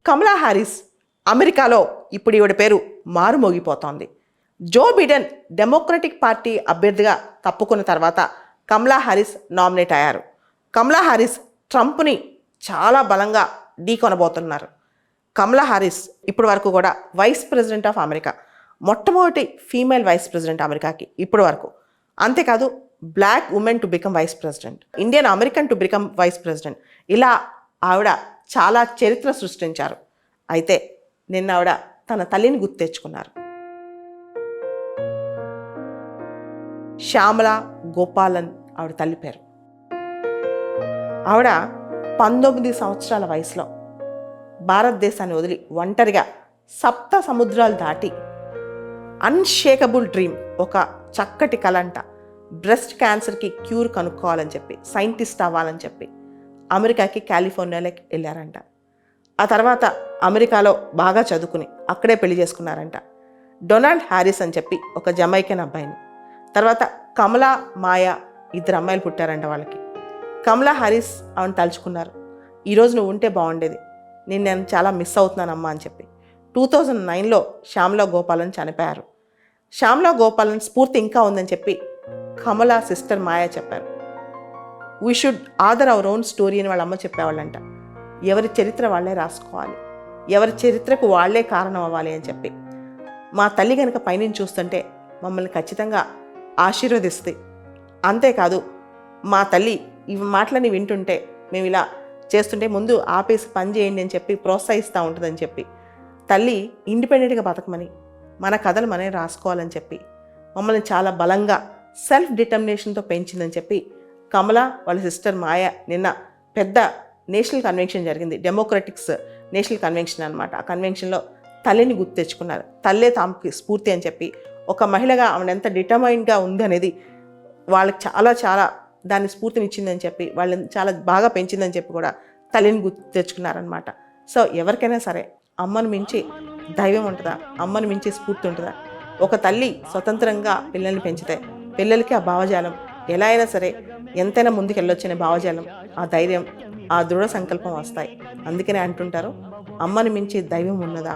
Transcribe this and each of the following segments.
కమలా Harris అమెరికాలో ఇప్పుడు ఈవిడ పేరు మారుమోగిపోతోంది. జో బిడెన్ డెమోక్రటిక్ పార్టీ అభ్యర్థిగా తప్పుకున్న తర్వాత కమలా హ్యారిస్ నామినేట్ అయ్యారు. కమలా హ్యారిస్ ట్రంప్ని చాలా బలంగా ఢీకొనబోతున్నారు. కమలా హ్యారిస్ ఇప్పటి వరకు కూడా వైస్ ప్రెసిడెంట్ ఆఫ్ అమెరికా, మొట్టమొదటి ఫీమేల్ వైస్ ప్రెసిడెంట్ అమెరికాకి ఇప్పటి వరకు. అంతేకాదు black women to become vice president, Indian American to become vice president, ఇలా ఆవిడ చాలా చరిత్ర సృష్టించారు. అయితే నిన్న ఆవిడ తన తల్లిని గుర్తు తెచ్చుకున్నారు. శ్యామలా గోపాలన్ ఆవిడ తల్లి పేరు. ఆవిడ 19 సంవత్సరాల వయసులో భారతదేశాన్ని వదిలి ఒంటరిగా సప్త సముద్రాలు దాటి అన్షేకబుల్ డ్రీమ్, ఒక చక్కటి కలంట, బ్రెస్ట్ క్యాన్సర్కి క్యూర్ కనుక్కోవాలని చెప్పి, సైంటిస్ట్ అవ్వాలని చెప్పి అమెరికాకి కాలిఫోర్నియాలోకి వెళ్ళారంట. ఆ తర్వాత అమెరికాలో బాగా చదువుకుని అక్కడే పెళ్లి చేసుకున్నారంట. డొనాల్డ్ హ్యారిస్ అని చెప్పి ఒక జమైకన్ అబ్బాయిని. తర్వాత కమలా, మాయా, 2 అమ్మాయిలు పుట్టారంట వాళ్ళకి. కమలా హ్యారిస్ ఆవిడని తలుచుకున్నారు. ఈరోజు నువ్వు ఉంటే బాగుండేది, నేను చాలా మిస్ అవుతున్నానమ్మా అని చెప్పి. 2009లో శ్యామలా గోపాలన్ చనిపోయారు. శ్యామలా గోపాలన్ స్ఫూర్తి ఇంకా ఉందని చెప్పి కమలా సిస్టర్ మాయా చెప్పారు. We should other our own story అని వాళ్ళ అమ్మ చెప్పేవాళ్ళంట. ఎవరి చరిత్ర వాళ్ళే రాసుకోవాలి, ఎవరి చరిత్రకు వాళ్లే కారణం అవ్వాలి అని చెప్పి. మా తల్లి కనుక పైనుంచి చూస్తుంటే మమ్మల్ని ఖచ్చితంగా ఆశీర్వదిస్తుంది. అంతేకాదు మా తల్లి ఈ మాటలని వింటుంటే, మేము ఇలా చేస్తుంటే ముందు ఆపేసి పని చేయండి అని చెప్పి ప్రోత్సహిస్తూ ఉంటుందని చెప్పి, తల్లి ఇండిపెండెంట్గా బతకమని, మన కథలు మనమే రాసుకోవాలని చెప్పి మమ్మల్ని చాలా బలంగా సెల్ఫ్ డిటర్మినేషన్తో పెంచిందని చెప్పి కమలా వాళ్ళ సిస్టర్ మాయ నిన్న పెద్ద నేషనల్ కన్వెన్షన్ జరిగింది, డెమోక్రటిక్స్ నేషనల్ కన్వెన్షన్ అనమాట. ఆ కన్వెన్షన్లో తల్లిని గుర్తు తెచ్చుకున్నారు. తల్లే తాముకి స్ఫూర్తి అని చెప్పి, ఒక మహిళగా ఆవిడ ఎంత డిటర్మైన్డ్గా ఉంది అనేది వాళ్ళకి చాలా చాలా దాన్ని స్ఫూర్తినిచ్చిందని చెప్పి, వాళ్ళని చాలా బాగా పెంచిందని చెప్పి కూడా తల్లిని గుర్తు తెచ్చుకున్నారనమాట. సో ఎవరికైనా సరే అమ్మను మించి దైవం ఉంటుందా, అమ్మను మించి స్ఫూర్తి ఉంటుందా? ఒక తల్లి స్వతంత్రంగా పిల్లల్ని పెంచితే పిల్లలకి ఆ భావజాలం ఎలా అయినా సరే ఎంతైనా ముందుకు వెళ్ళొచ్చనే భావజాలం, ఆ ధైర్యం, ఆ దృఢ సంకల్పం వస్తాయి. అందుకనే అంటుంటారు, అమ్మను మించి దైవం ఉన్నదా,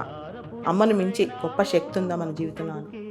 అమ్మను మించి గొప్ప శక్తి ఉందా మన జీవితంలో అని.